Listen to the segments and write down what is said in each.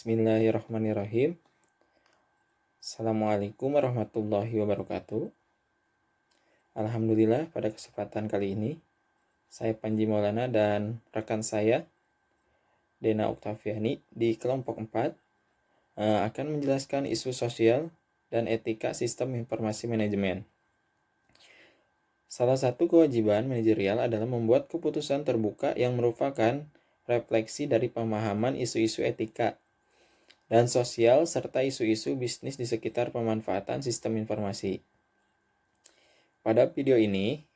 Bismillahirrahmanirrahim. Assalamualaikum warahmatullahi wabarakatuh. Alhamdulillah, pada kesempatan kali ini saya Panji Maulana dan rekan saya Dena Oktaviani di kelompok 4 akan menjelaskan isu sosial dan etika sistem informasi manajemen. Salah satu kewajiban manajerial adalah membuat keputusan terbuka yang merupakan refleksi dari pemahaman isu-isu etika dan sosial serta isu-isu bisnis di sekitar pemanfaatan sistem informasi. Pada video ini,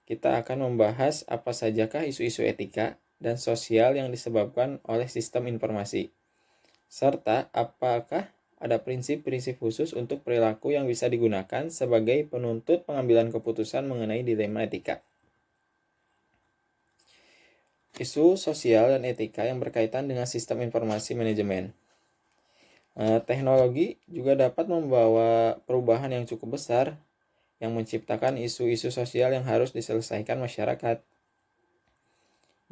kita akan membahas apa sajakah isu-isu etika dan sosial yang disebabkan oleh sistem informasi, serta apakah ada prinsip-prinsip khusus untuk perilaku yang bisa digunakan sebagai penuntut pengambilan keputusan mengenai dilema etika. Isu sosial dan etika yang berkaitan dengan sistem informasi manajemen. Teknologi juga dapat membawa perubahan yang cukup besar yang menciptakan isu-isu sosial yang harus diselesaikan masyarakat.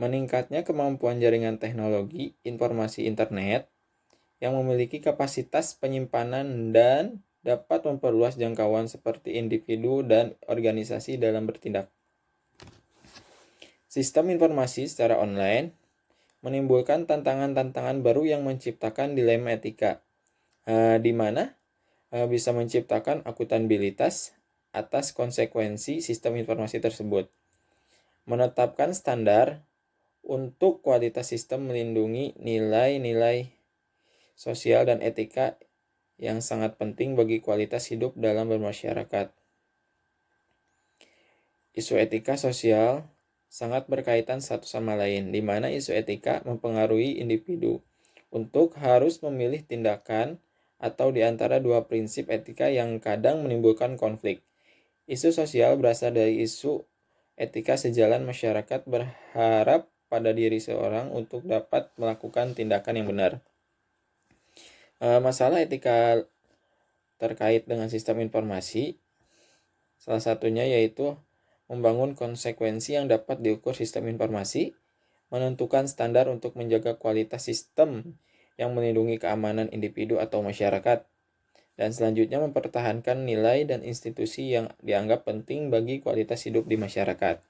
Meningkatnya kemampuan jaringan teknologi informasi internet yang memiliki kapasitas penyimpanan dan dapat memperluas jangkauan seperti individu dan organisasi dalam bertindak. Sistem informasi secara online menimbulkan tantangan-tantangan baru yang menciptakan dilema etika, di mana bisa menciptakan akuntabilitas atas konsekuensi sistem informasi tersebut. Menetapkan standar untuk kualitas sistem melindungi nilai-nilai sosial dan etika yang sangat penting bagi kualitas hidup dalam bermasyarakat. Isu etika sosial sangat berkaitan satu sama lain, di mana isu etika mempengaruhi individu untuk harus memilih tindakan atau di antara dua prinsip etika yang kadang menimbulkan konflik. Isu sosial berasal dari isu etika sejalan masyarakat berharap pada diri seorang untuk dapat melakukan tindakan yang benar. Masalah etika terkait dengan sistem informasi, salah satunya yaitu membangun konsekuensi yang dapat diukur sistem informasi, menentukan standar untuk menjaga kualitas sistem yang melindungi keamanan individu atau masyarakat, dan selanjutnya mempertahankan nilai dan institusi yang dianggap penting bagi kualitas hidup di masyarakat.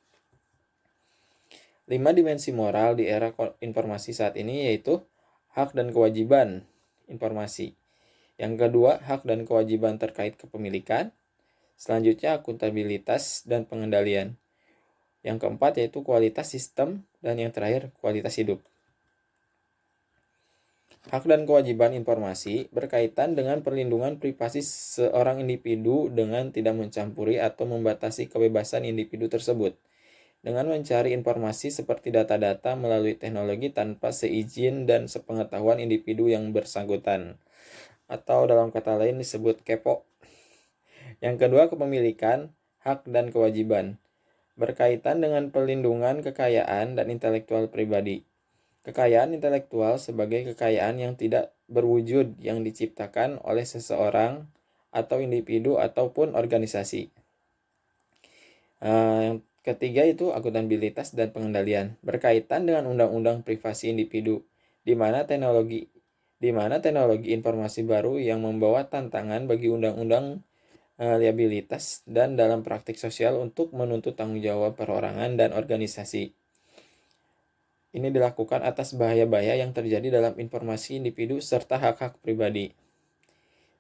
5 dimensi moral di era informasi saat ini yaitu hak dan kewajiban informasi. Yang kedua, hak dan kewajiban terkait kepemilikan. Selanjutnya, akuntabilitas dan pengendalian. Yang keempat yaitu kualitas sistem, dan yang terakhir kualitas hidup. Hak dan kewajiban informasi berkaitan dengan perlindungan privasi seorang individu dengan tidak mencampuri atau membatasi kebebasan individu tersebut, dengan mencari informasi seperti data-data melalui teknologi tanpa seizin dan sepengetahuan individu yang bersangkutan, atau dalam kata lain disebut kepo. Yang kedua, kepemilikan, hak dan kewajiban berkaitan dengan perlindungan kekayaan dan intelektual pribadi. Kekayaan intelektual sebagai kekayaan yang tidak berwujud yang diciptakan oleh seseorang atau individu ataupun organisasi. Yang ketiga itu akuntabilitas dan pengendalian berkaitan dengan undang-undang privasi individu, di mana teknologi informasi baru yang membawa tantangan bagi undang-undang liabilitas dan dalam praktik sosial untuk menuntut tanggung jawab perorangan dan organisasi. Ini dilakukan atas bahaya-bahaya yang terjadi dalam informasi individu serta hak-hak pribadi.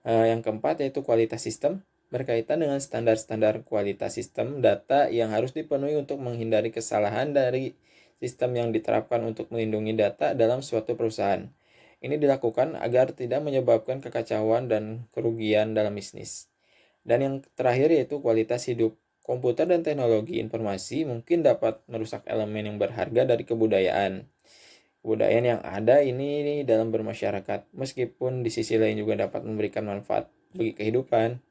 Yang keempat yaitu kualitas sistem berkaitan dengan standar-standar kualitas sistem data yang harus dipenuhi untuk menghindari kesalahan dari sistem yang diterapkan untuk melindungi data dalam suatu perusahaan. Ini dilakukan agar tidak menyebabkan kekacauan dan kerugian dalam bisnis. Dan yang terakhir yaitu kualitas hidup. Komputer dan teknologi informasi mungkin dapat merusak elemen yang berharga dari kebudayaan. Kebudayaan yang ada ini dalam bermasyarakat, meskipun di sisi lain juga dapat memberikan manfaat bagi kehidupan.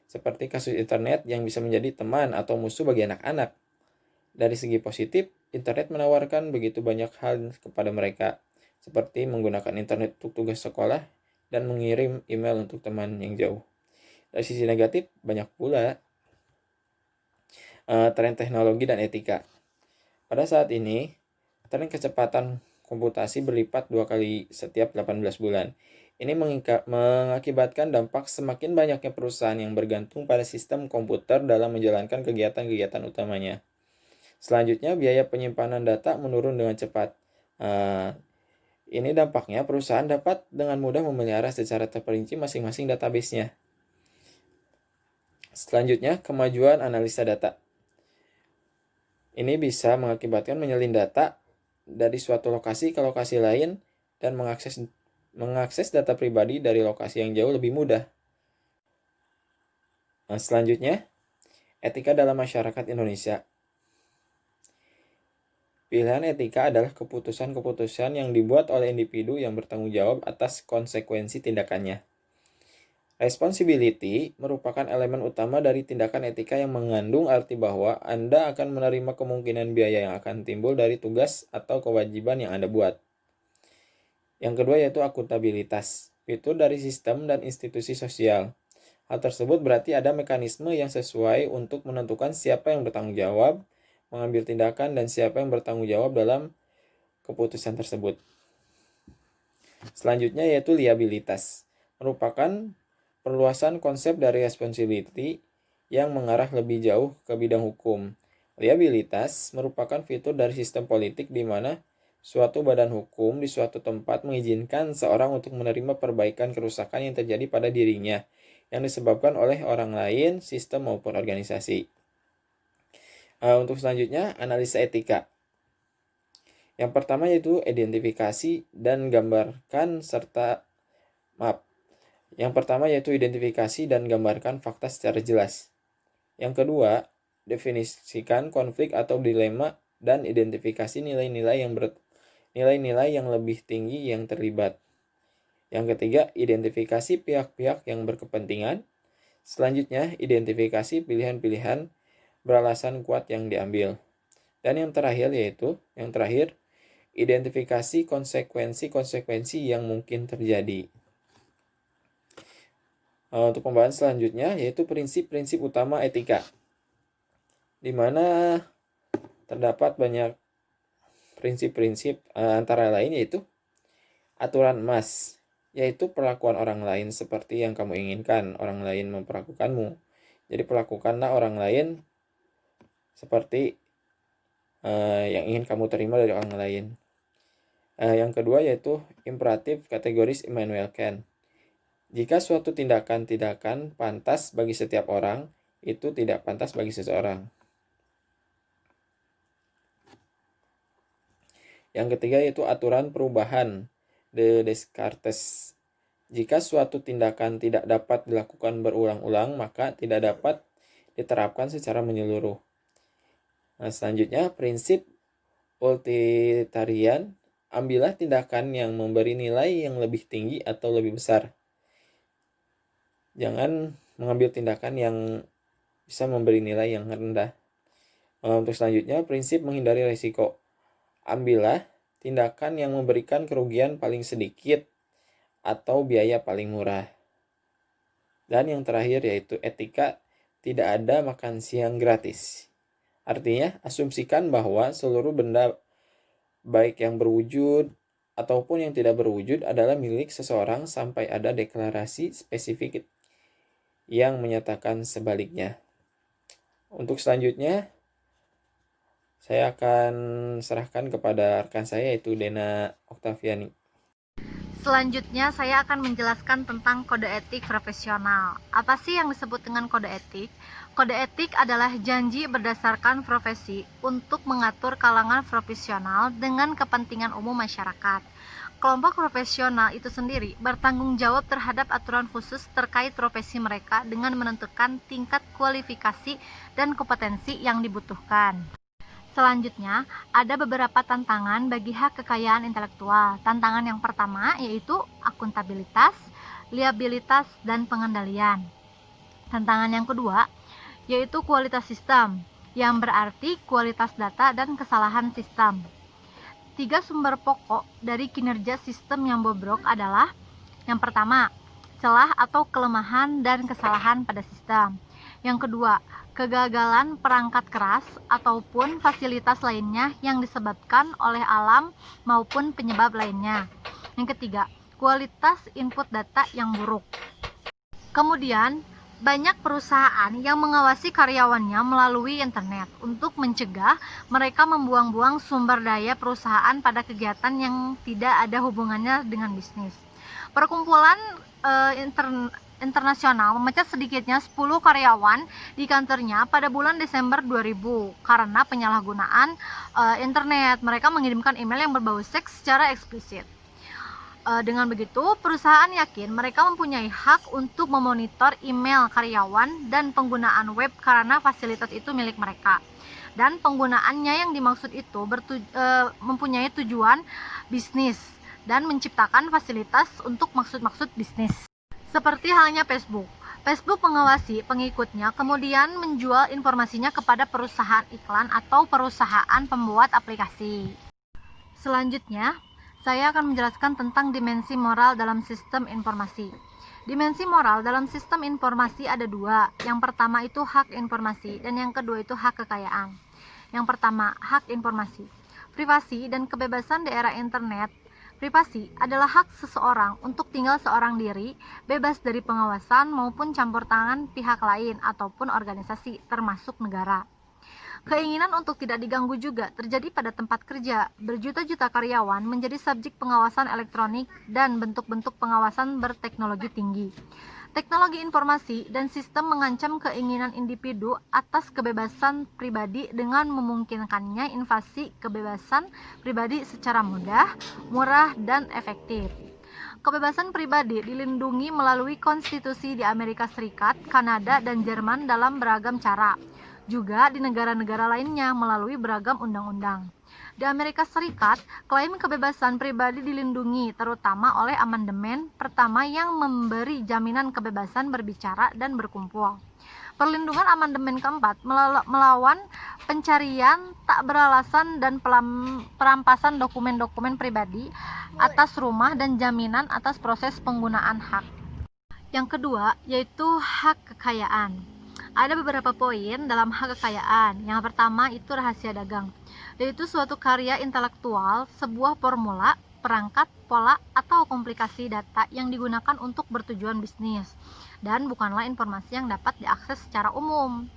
Seperti kasus internet yang bisa menjadi teman atau musuh bagi anak-anak. Dari segi positif, internet menawarkan begitu banyak hal kepada mereka, seperti menggunakan internet untuk tugas sekolah dan mengirim email untuk teman yang jauh. Dari sisi negatif, banyak pula tren teknologi dan etika. Pada saat ini, tren kecepatan komputasi berlipat 2 kali setiap 18 bulan. Ini mengakibatkan dampak semakin banyaknya perusahaan yang bergantung pada sistem komputer dalam menjalankan kegiatan-kegiatan utamanya. Selanjutnya, biaya penyimpanan data menurun dengan cepat. Ini dampaknya perusahaan dapat dengan mudah memelihara secara terperinci masing-masing database-nya. Selanjutnya, kemajuan analisa data. Ini bisa mengakibatkan menyalin data dari suatu lokasi ke lokasi lain dan mengakses data pribadi dari lokasi yang jauh lebih mudah. Selanjutnya, etika dalam masyarakat Indonesia. Pilihan etika adalah keputusan-keputusan yang dibuat oleh individu yang bertanggung jawab atas konsekuensi tindakannya. Responsibility merupakan elemen utama dari tindakan etika yang mengandung arti bahwa Anda akan menerima kemungkinan biaya yang akan timbul dari tugas atau kewajiban yang Anda buat. Yang kedua yaitu akuntabilitas, fitur dari sistem dan institusi sosial. Hal tersebut berarti ada mekanisme yang sesuai untuk menentukan siapa yang bertanggung jawab, mengambil tindakan, dan siapa yang bertanggung jawab dalam keputusan tersebut. Selanjutnya yaitu liabilitas, merupakan perluasan konsep dari responsibility yang mengarah lebih jauh ke bidang hukum. Liabilitas merupakan fitur dari sistem politik di mana suatu badan hukum di suatu tempat mengizinkan seorang untuk menerima perbaikan kerusakan yang terjadi pada dirinya yang disebabkan oleh orang lain, sistem maupun organisasi. Untuk selanjutnya, analisa etika. Yang pertama yaitu identifikasi dan gambarkan fakta secara jelas. Yang kedua, definisikan konflik atau dilema dan identifikasi nilai-nilai yang lebih tinggi yang terlibat. Yang ketiga, identifikasi pihak-pihak yang berkepentingan. Selanjutnya, identifikasi pilihan-pilihan beralasan kuat yang diambil. Dan yang terakhir, identifikasi konsekuensi-konsekuensi yang mungkin terjadi. Untuk pembahasan selanjutnya yaitu prinsip-prinsip utama etika, di mana terdapat banyak prinsip-prinsip, antara lain yaitu aturan emas, yaitu perlakuan orang lain seperti yang kamu inginkan orang lain memperlakukanmu. Jadi perlakukanlah orang lain seperti yang ingin kamu terima dari orang lain. Yang kedua yaitu imperatif kategoris Immanuel Kant. Jika suatu tindakan pantas bagi setiap orang, itu tidak pantas bagi seseorang. Yang ketiga yaitu aturan perubahan de Descartes. Jika suatu tindakan tidak dapat dilakukan berulang-ulang, maka tidak dapat diterapkan secara menyeluruh. Selanjutnya, prinsip utilitarian, ambillah tindakan yang memberi nilai yang lebih tinggi atau lebih besar. Jangan mengambil tindakan yang bisa memberi nilai yang rendah. Untuk selanjutnya, prinsip menghindari risiko. Ambillah tindakan yang memberikan kerugian paling sedikit atau biaya paling murah. Dan yang terakhir yaitu etika, tidak ada makan siang gratis. Artinya, asumsikan bahwa seluruh benda baik yang berwujud ataupun yang tidak berwujud adalah milik seseorang sampai ada deklarasi spesifik yang menyatakan sebaliknya. Untuk selanjutnya, saya akan serahkan kepada rekan saya yaitu Dena Oktaviani. Selanjutnya saya akan menjelaskan tentang kode etik profesional. Apa sih yang disebut dengan kode etik? Kode etik adalah janji berdasarkan profesi untuk mengatur kalangan profesional dengan kepentingan umum masyarakat. Kelompok profesional itu sendiri bertanggung jawab terhadap aturan khusus terkait profesi mereka dengan menentukan tingkat kualifikasi dan kompetensi yang dibutuhkan. Selanjutnya, ada beberapa tantangan bagi hak kekayaan intelektual. Tantangan yang pertama yaitu akuntabilitas, liabilitas, dan pengendalian. Tantangan yang kedua yaitu kualitas sistem, yang berarti kualitas data dan kesalahan sistem. 3 sumber pokok dari kinerja sistem yang bobrok adalah: yang pertama, celah atau kelemahan dan kesalahan pada sistem. Yang kedua, kegagalan perangkat keras ataupun fasilitas lainnya yang disebabkan oleh alam maupun penyebab lainnya. Yang ketiga, kualitas input data yang buruk. Kemudian, banyak perusahaan yang mengawasi karyawannya melalui internet untuk mencegah mereka membuang-buang sumber daya perusahaan pada kegiatan yang tidak ada hubungannya dengan bisnis. Perkumpulan internasional memecat sedikitnya 10 karyawan di kantornya pada bulan Desember 2000 karena penyalahgunaan internet. Mereka mengirimkan email yang berbau seks secara eksplisit. Dengan begitu, perusahaan yakin mereka mempunyai hak untuk memonitor email karyawan dan penggunaan web karena fasilitas itu milik mereka. Dan penggunaannya yang dimaksud itu mempunyai tujuan bisnis dan menciptakan fasilitas untuk maksud-maksud bisnis. Seperti halnya Facebook. Facebook mengawasi pengikutnya kemudian menjual informasinya kepada perusahaan iklan atau perusahaan pembuat aplikasi. Selanjutnya, saya akan menjelaskan tentang dimensi moral dalam sistem informasi. Dimensi moral dalam sistem informasi ada dua. Yang pertama itu hak informasi dan yang kedua itu hak kekayaan. Yang pertama, hak informasi. Privasi dan kebebasan di era internet. Privasi adalah hak seseorang untuk tinggal seorang diri, bebas dari pengawasan maupun campur tangan pihak lain ataupun organisasi, termasuk negara. Keinginan untuk tidak diganggu juga terjadi pada tempat kerja. Berjuta-juta karyawan menjadi subjek pengawasan elektronik dan bentuk-bentuk pengawasan berteknologi tinggi. Teknologi informasi dan sistem mengancam keinginan individu atas kebebasan pribadi dengan memungkinkannya invasi kebebasan pribadi secara mudah, murah, dan efektif. Kebebasan pribadi dilindungi melalui konstitusi di Amerika Serikat, Kanada, dan Jerman dalam beragam cara. Juga di negara-negara lainnya melalui beragam undang-undang. Di Amerika Serikat, klaim kebebasan pribadi dilindungi terutama oleh amandemen pertama yang memberi jaminan kebebasan berbicara dan berkumpul. Perlindungan amandemen keempat melawan pencarian tak beralasan dan perampasan dokumen-dokumen pribadi atas rumah dan jaminan atas proses penggunaan hak. Yang kedua, yaitu hak kekayaan. Ada beberapa poin dalam hak kekayaan. Yang pertama itu rahasia dagang, yaitu suatu karya intelektual, sebuah formula, perangkat, pola, atau komplikasi data yang digunakan untuk bertujuan bisnis, dan bukanlah informasi yang dapat diakses secara umum.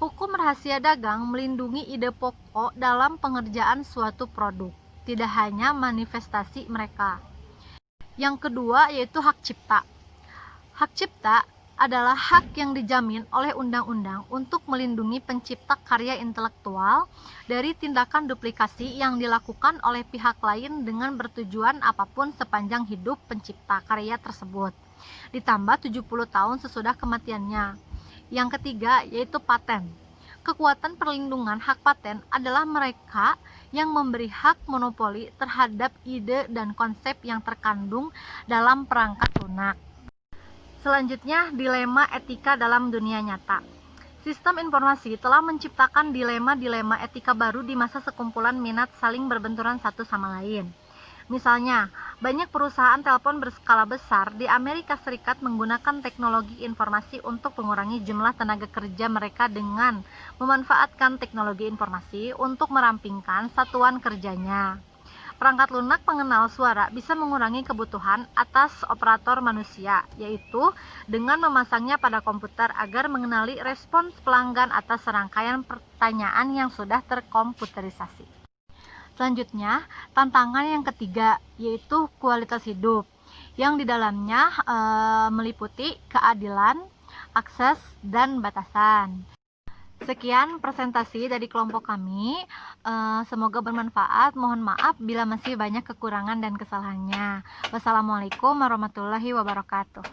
Hukum rahasia dagang melindungi ide pokok dalam pengerjaan suatu produk, tidak hanya manifestasi mereka. Yang kedua yaitu hak cipta. Hak cipta adalah hak yang dijamin oleh undang-undang untuk melindungi pencipta karya intelektual dari tindakan duplikasi yang dilakukan oleh pihak lain dengan bertujuan apapun sepanjang hidup pencipta karya tersebut, ditambah 70 tahun sesudah kematiannya. Yang ketiga yaitu paten. Kekuatan perlindungan hak paten adalah mereka yang memberi hak monopoli terhadap ide dan konsep yang terkandung dalam perangkat lunak. Selanjutnya, dilema etika dalam dunia nyata. Sistem informasi telah menciptakan dilema-dilema etika baru di masa sekumpulan minat saling berbenturan satu sama lain. Misalnya, banyak perusahaan telepon berskala besar di Amerika Serikat menggunakan teknologi informasi untuk mengurangi jumlah tenaga kerja mereka dengan memanfaatkan teknologi informasi untuk merampingkan satuan kerjanya. Perangkat lunak pengenal suara bisa mengurangi kebutuhan atas operator manusia, yaitu dengan memasangnya pada komputer agar mengenali respons pelanggan atas serangkaian pertanyaan yang sudah terkomputerisasi. Selanjutnya, tantangan yang ketiga yaitu kualitas hidup, yang di dalamnya meliputi keadilan, akses, dan batasan. Sekian presentasi dari kelompok kami, semoga bermanfaat. Mohon maaf bila masih banyak kekurangan dan kesalahannya. Wassalamualaikum warahmatullahi wabarakatuh.